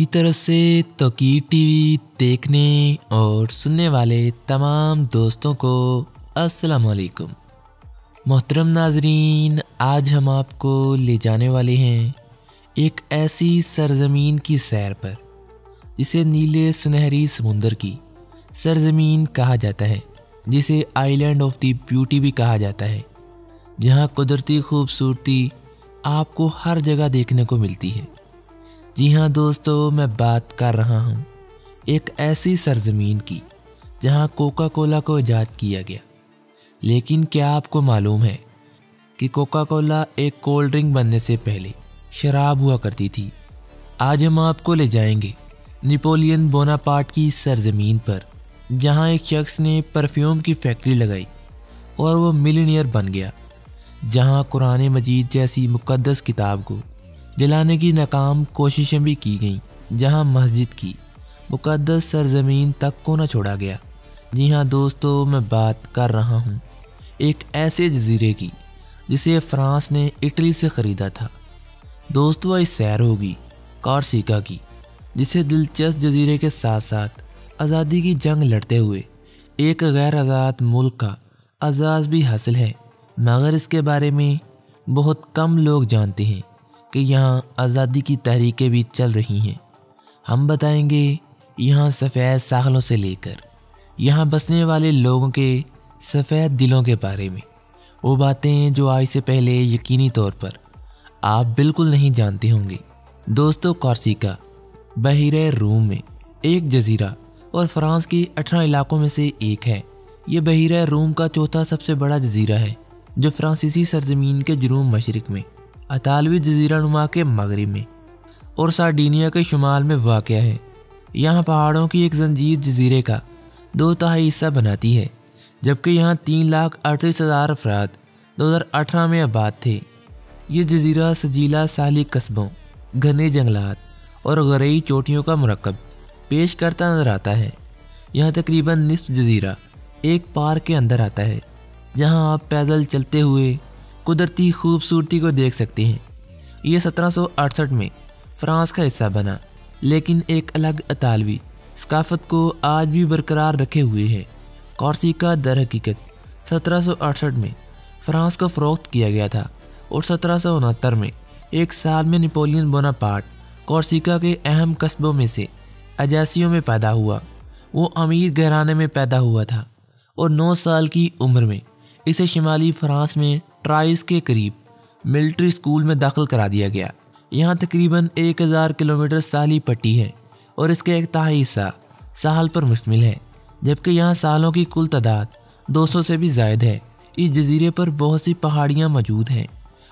तरफ से तौकीर टीवी देखने और सुनने वाले तमाम दोस्तों को अस्सलाम वालेकुम। मोहतरम नाजरीन, आज हम आपको ले जाने वाले हैं एक ऐसी सरजमीन की सैर पर जिसे नीले सुनहरी समुंदर की सरजमीन कहा जाता है, जिसे आइलैंड ऑफ द ब्यूटी भी कहा जाता है, जहां कुदरती खूबसूरती आपको हर जगह देखने को मिलती है। जी हाँ दोस्तों, मैं बात कर रहा हूँ एक ऐसी सरजमीन की जहाँ कोका कोला को ईजाद किया गया। लेकिन क्या आपको मालूम है कि कोका कोला एक कोल्ड ड्रिंक बनने से पहले शराब हुआ करती थी। आज हम आपको ले जाएंगे नेपोलियन बोनापार्ट की सरजमीन पर, जहाँ एक शख्स ने परफ्यूम की फैक्ट्री लगाई और वो मिलियनियर बन गया। जहाँ कुरान मजीद जैसी मुकद्दस किताब को जलाने की नाकाम कोशिशें भी की गईं, जहां मस्जिद की मुकद्दस सरजमीन तक को न छोड़ा गया। जी हाँ दोस्तों, मैं बात कर रहा हूँ एक ऐसे जजीरे की जिसे फ्रांस ने इटली से ख़रीदा था। दोस्तों, इस सैर होगी कॉर्सिका की, जिसे दिलचस्प जजीरे के साथ साथ आज़ादी की जंग लड़ते हुए एक गैर आज़ाद मुल्क का एजाज़ भी हासिल है, मगर इसके बारे में बहुत कम लोग जानते हैं कि यहाँ आज़ादी की तहरीकें भी चल रही हैं। हम बताएंगे यहाँ सफ़ेद साखलों से लेकर यहाँ बसने वाले लोगों के सफ़ेद दिलों के बारे में, वो बातें जो आज से पहले यकीनी तौर पर आप बिल्कुल नहीं जानते होंगे। दोस्तों, कॉर्सिका बहिरे रूम में एक जजीरा और फ्रांस के 18 इलाकों में से एक है। ये बहिरे रूम का चौथा सबसे बड़ा जजीरा है, जो फ्रांसीसी सरजमीन के जुनूब मशरिक में, अतालवी जजीरा नुमा के मगरिब में और सार्डिनिया के शुमाल में वाक़या है। यहाँ पहाड़ों की एक जंजीर जजीरे का 2/3 हिस्सा बनाती है, जबकि यहाँ 3,38,000 अफराद 2018 में आबाद थे। ये जजीरा सजीला साहली कस्बों, घने जंगलात और गरई चोटियों का मरकब पेश करता नजर आता है। यहाँ तकरीबन निस्फ जजीरा एक पार्क के अंदर आता है, जहाँ आप पैदल चलते हुए कुदरती खूबसूरती को देख सकते हैं। ये 1768 में फ्रांस का हिस्सा बना, लेकिन एक अलग अतालवी सकाफत को आज भी बरकरार रखे हुए है। कॉर्सिका दर हकीकत 1768 में फ्रांस को फ़रोख्त किया गया था और 1769 में एक साल में नेपोलियन बोनापार्ट कॉर्सिका के अहम कस्बों में से अजासियों में पैदा हुआ। वो अमीर घराने में पैदा हुआ था और 9 साल की उम्र में इसे शिमाली फ्रांस में ट्राइस के करीब मिलिट्री स्कूल में दाखिल करा दिया गया। यहाँ तकरीबन 1000 किलोमीटर साहली पट्टी है और इसका एक तिहाई हिस्सा साहल पर मुश्तमिल है, जबकि यहाँ सालों की कुल तादाद 200 से भी ज़ायद है। इस जजीरे पर बहुत सी पहाड़ियाँ मौजूद हैं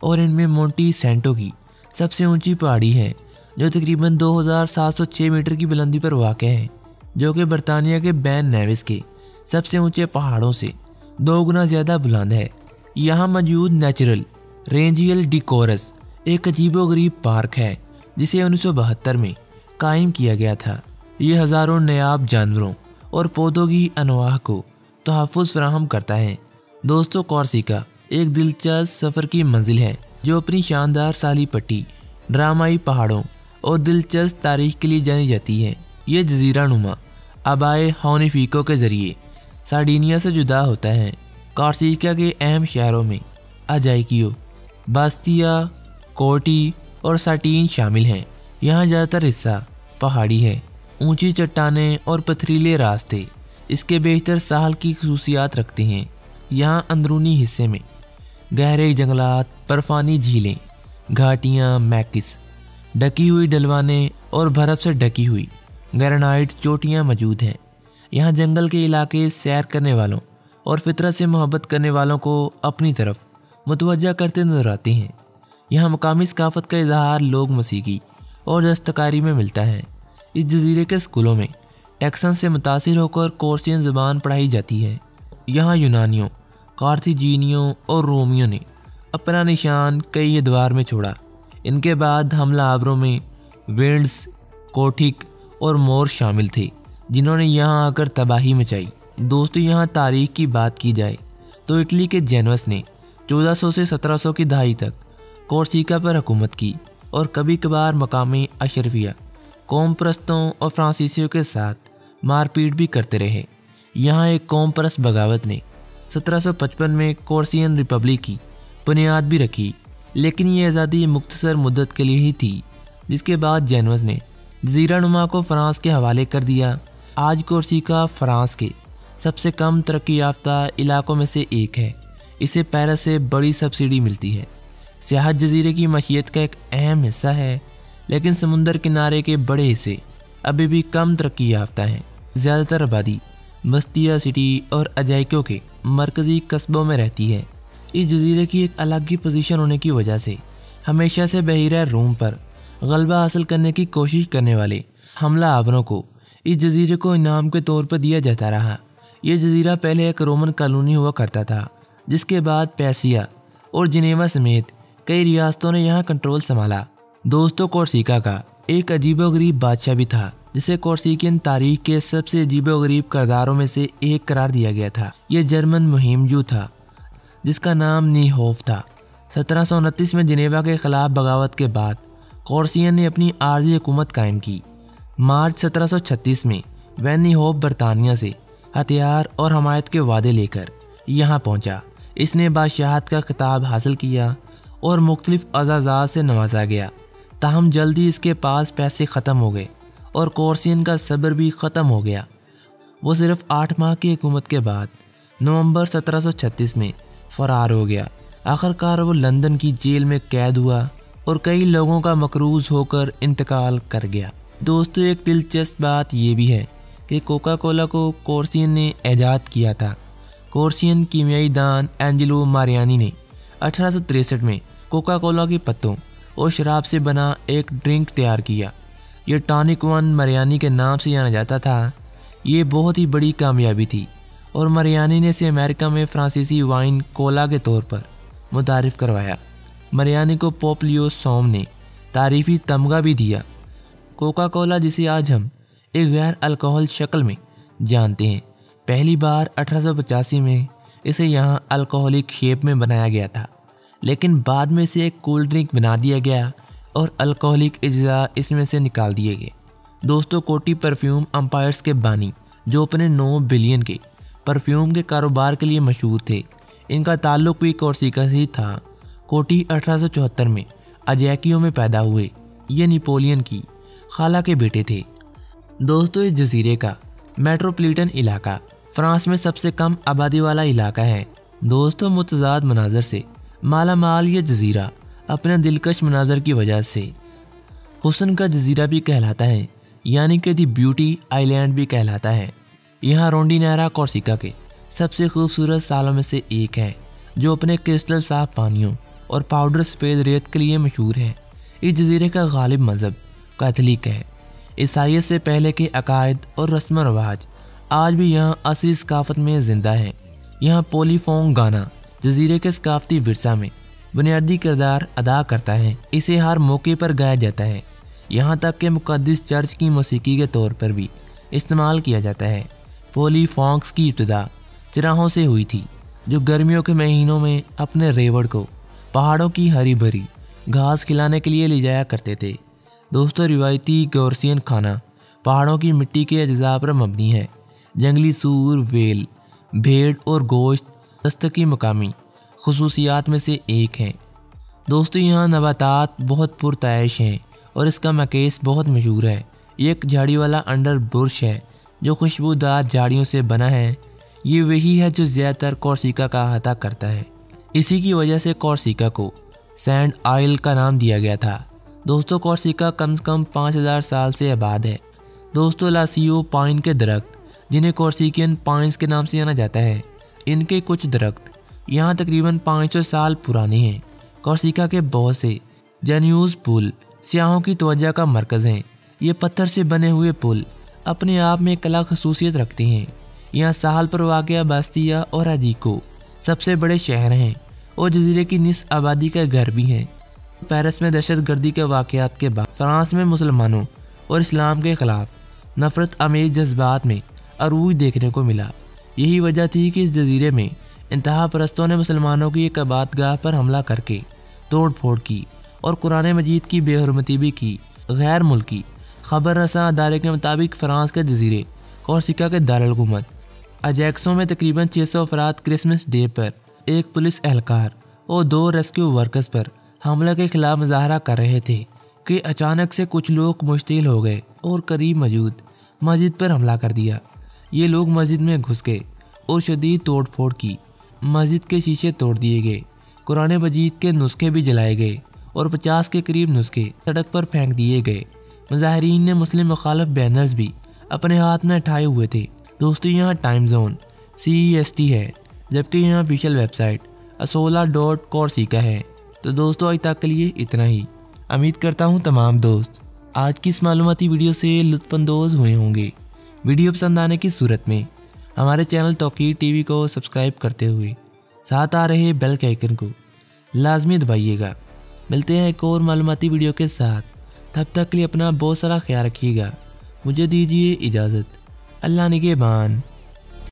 और इनमें मोंटी सेंटो की सबसे ऊंची पहाड़ी है, जो तकरीबन 2706 मीटर की बुलंदी पर वाक़ है, जो कि बरतानिया के बैन नेविस के सबसे ऊंचे पहाड़ों से 2 गुना ज़्यादा बुलंद है। यहाँ मौजूद नेचुरल रेंजियल डी कोरस एक अजीबोगरीब पार्क है, जिसे 1972 में कायम किया गया था। ये हज़ारों नायाब जानवरों और पौधों की अनवाह को तहफ़्फ़ुज़ फराहम करता है। दोस्तों, कॉर्सिका एक दिलचस्प सफ़र की मंजिल है, जो अपनी शानदार साली पट्टी, ड्रामाई पहाड़ों और दिलचस्प तारीख के लिए जानी जाती है। ये जजीरा नुमा आबाए हानिफिको के ज़रिए सार्डिनिया से जुदा होता है। कॉर्सिका के अहम शहरों में अजाइकियो, बास्तिया, कोर्टी और साटीन शामिल हैं। यहाँ ज़्यादातर हिस्सा पहाड़ी है, ऊंची चट्टानें और पथरीले रास्ते इसके बेहतर साहल की खसूसियात रखते हैं। यहाँ अंदरूनी हिस्से में गहरे जंगलात, बर्फानी झीलें, घाटियाँ, मैकिस, ढकी हुई ढलवानें और बर्फ़ से ढकी हुई ग्रेनाइट चोटियाँ मौजूद हैं। यहाँ जंगल के इलाके सैर करने वालों और फितरत से मोहब्बत करने वालों को अपनी तरफ मुतवज्जा करते नजर आते हैं। यहाँ मकामी सकाफत का इजहार लोग मौसीकी और दस्तकारी में मिलता है। इस जजीरे के स्कूलों में टेक्सन से मुतासिर होकर कोर्सियन ज़बान पढ़ाई जाती है। यहाँ यूनानियों, कार्थिजीनियों और रोमियों ने अपना निशान कई अदवार में छोड़ा। इनके बाद हमला आवरों में वेंड्स, कोठिक और मोर शामिल थे, जिन्होंने यहाँ आकर तबाही मचाई। दोस्तों, यहाँ तारीख की बात की जाए तो इटली के जेनवस ने 1400 से 1700 की दहाई तक कोर्सिका पर हुकूमत की और कभी कभार मकामी अशरफिया कौम परस्तों और फ्रांसीसियों के साथ मारपीट भी करते रहे। यहाँ एक कौम परस्त बगावत ने 1755 में कोर्सियन रिपब्लिक की बुनियाद भी रखी, लेकिन ये आज़ादी मुख्तसर मुद्दत के लिए ही थी, जिसके बाद जैनवस ने जजीरा नुमा को फ्रांस के हवाले कर दिया। आज कोर्सिका फ्रांस के सबसे कम तरक्की याफ्ता इलाकों में से एक है। इसे पेरिस से बड़ी सब्सिडी मिलती है। सियाहत जजीरे की मशीयत का एक अहम हिस्सा है, लेकिन समुंदर किनारे के बड़े हिस्से अभी भी कम तरक्की याफ्ता हैं। ज़्यादातर आबादी बस्तिया सिटी और अजायकों के मरकज़ी कस्बों में रहती है। इस जजीरे की एक अलग ही पोजीशन होने की वजह से हमेशा से बहिरा रूम पर गलबा हासिल करने की कोशिश करने वाले हमला आवरों को इस जजीरे को इनाम के तौर पर दिया जाता रहा। यह जजीरा पहले एक रोमन कॉलोनी हुआ करता था, जिसके बाद पैसिया और जिनेवा समेत कई रियासतों ने यहाँ कंट्रोल संभाला। दोस्तों, कोर्सिका का एक अजीबोगरीब बादशाह भी था, जिसे कोर्सिकियन तारीख के सबसे अजीबोगरीब किरदारों में से एक करार दिया गया था। यह जर्मन मुहिमजू था, जिसका नाम नीहोफ था। 1729 में जिनेवा के खिलाफ बगावत के बाद कोर्सियन ने अपनी आर्जी हुकूमत कायम की। मार्च 1736 में वह नीहोफ बरतानिया से हथियार और हमायत के वादे लेकर यहाँ पहुँचा। इसने बादशाहत का खिताब हासिल किया और मुख्तलिफ अज़ाज़ात से नवाजा गया। ताहम जल्दी इसके पास पैसे ख़त्म हो गए और कोर्सियन का सब्र भी ख़त्म हो गया। वो सिर्फ 8 माह की हुकूमत के बाद नवंबर 1736 में फ़रार हो गया। आखिरकार वो लंदन की जेल में कैद हुआ और कई लोगों का मकरूज होकर इंतकाल कर गया। दोस्तों, एक दिलचस्प बात ये भी है कि कोका कोला को कोर्सियन ने ईजाद किया था। कोर्सियन कीमियाई दान एंजेलो मारियानी ने 1863 में कोका कोला के पत्तों और शराब से बना एक ड्रिंक तैयार किया। यह टॉनिक 1 मारियानी के नाम से जाना जाता था। ये बहुत ही बड़ी कामयाबी थी और मारियानी ने इसे अमेरिका में फ्रांसीसी वाइन कोला के तौर पर मुतारिफ करवाया। मारियानी को पोप लियो सोम ने तारीफ़ी तमगा भी दिया। कोका कोला, जिसे आज हम एक गैर अल्कोहल शक्ल में जानते हैं, पहली बार 1885 में इसे यहाँ अल्कोहलिक शेप में बनाया गया था, लेकिन बाद में इसे एक कोल्ड ड्रिंक बना दिया गया और अल्कोहलिक अज्जा इसमें से निकाल दिए गए। दोस्तों, कोटी परफ्यूम एम्पायर्स के बानी, जो अपने 9 बिलियन के परफ्यूम के कारोबार के लिए मशहूर थे, इनका ताल्लुक भी कोर्सिका से था। कोटी 1874 में अजैकियों में पैदा हुए। ये नेपोलियन की खाला के बेटे थे। दोस्तों, इस जजीरे का मेट्रोपॉलिटन इलाका फ्रांस में सबसे कम आबादी वाला इलाका है। दोस्तों, मुतज़ाद मनाजर से माला माल ये जजीरा अपने दिलकश मनाजर की वजह से हुस्न का जजीरा भी कहलाता है, यानी कि दी ब्यूटी आइलैंड भी कहलाता है। यहाँ रोंडीनेरा कोर्सिका के सबसे खूबसूरत सालों में से एक है, जो अपने क्रिस्टल साफ पानियों और पाउडर सफ़ेद रेत के लिए मशहूर है। इस जजीरे का गालिब मज़हब कैथोलिक है। ईसाईयत से पहले के अकायद और रस्म रवाज आज भी यहाँ असली सकाफत में ज़िंदा है। यहाँ पोलीफोंग गाना जजीरे के सकाफती विरसा में बुनियादी किरदार अदा करता है। इसे हर मौके पर गाया जाता है, यहाँ तक कि मुक़द्दस चर्च की मौसीकी के तौर पर भी इस्तेमाल किया जाता है। पोलीफोंक्स की इब्तिदा चिराहों से हुई थी, जो गर्मियों के महीनों में अपने रेवड़ को पहाड़ों की हरी भरी घास खिलाने के लिए ले जाया करते थे। दोस्तों, रिवायती कोर्सियन खाना पहाड़ों की मिट्टी के अज्जा पर मबनी है। जंगली सूर, वेल, भेड़ और गोश्त दस्तक की मकामी खुसूसियात में से एक है। दोस्तों, यहाँ नबातात बहुत पुरताइश हैं और इसका मकेस बहुत मशहूर है। ये एक झाड़ी वाला अंडर बुर्श है जो खुशबूदार झाड़ियों से बना है। ये वही है जो ज़्यादातर कोर्सिका का अहाता करता है। इसी की वजह से कोर्सिका को सैंड आइल का नाम दिया गया था। दोस्तों, कोर्सिका कम से कम 5000 साल से आबाद है। दोस्तों, लासियो पाइन के दरख्त, जिन्हें कोर्सिकियन पाइन्स के नाम से जाना जाता है, इनके कुछ दरख्त यहाँ तकरीबन 500 साल पुराने हैं। कोर्सिका के बहुत से जैन्यूज़ पुल सियाहों की तवज्जो का मरकज़ हैं। ये पत्थर से बने हुए पुल अपने आप में एक अलग खसूसियत रखते हैं। यहाँ साहल पर वाक़या बास्तिया और अजीको सबसे बड़े शहर हैं और जजीरे की निस्फ आबादी का घर भी है। पेरिस में दहशत गर्दी के वाक़यात के बाद फ्रांस में मुसलमानों और इस्लाम के ख़िलाफ़ नफ़रत आमेज़ जज्बात में अरूज देखने को मिला। यही वजह थी कि इस जजीरे में इंतहा परस्तों ने मुसलमानों की एक इबादतगाह पर हमला करके तोड़ फोड़ की और कुरान मजीद की बेहुरमती भी की। गैर मुल्की खबर रसा अदारे के मुताबिक फ्रांस के जजीरे कोर्सिका के दारुल-हुकूमत अजैक्सो में तकरीबन 600 अफराद क्रिसमस डे पर एक पुलिस एहलकार और 2 रेस्क्यू वर्कर्स पर हमले के खिलाफ मुजाहरा कर रहे थे कि अचानक से कुछ लोग मुश्तिल हो गए और करीब मौजूद मस्जिद पर हमला कर दिया। ये लोग मस्जिद में घुस गए और शदीद तोड़ फोड़ की। मस्जिद के शीशे तोड़ दिए गए, कुरान मजीद के नुस्खे भी जलाए गए और 50 के करीब नुस्खे सड़क पर फेंक दिए गए। मुजाहिरीन ने मुस्लिम मुखालिफ बैनर्स भी अपने हाथ में उठाए हुए थे। दोस्तों, यहाँ टाइम जोन CEST है, जबकि यहाँ ऑफिशियल वेबसाइट asola.corsica है। तो दोस्तों, आज तक के लिए इतना ही। उम्मीद करता हूँ तमाम दोस्त आज की इस मालूमाती वीडियो से लुत्फ़अंदोज़ हुए होंगे। वीडियो पसंद आने की सूरत में हमारे चैनल तौकीर TV को सब्सक्राइब करते हुए साथ आ रहे बेल के आइकन को लाजमी दबाइएगा। मिलते हैं एक और मालूमाती वीडियो के साथ। तब तक के लिए अपना बहुत सारा ख्याल रखिएगा। मुझे दीजिए इजाज़त। अल्लाह निगहबान।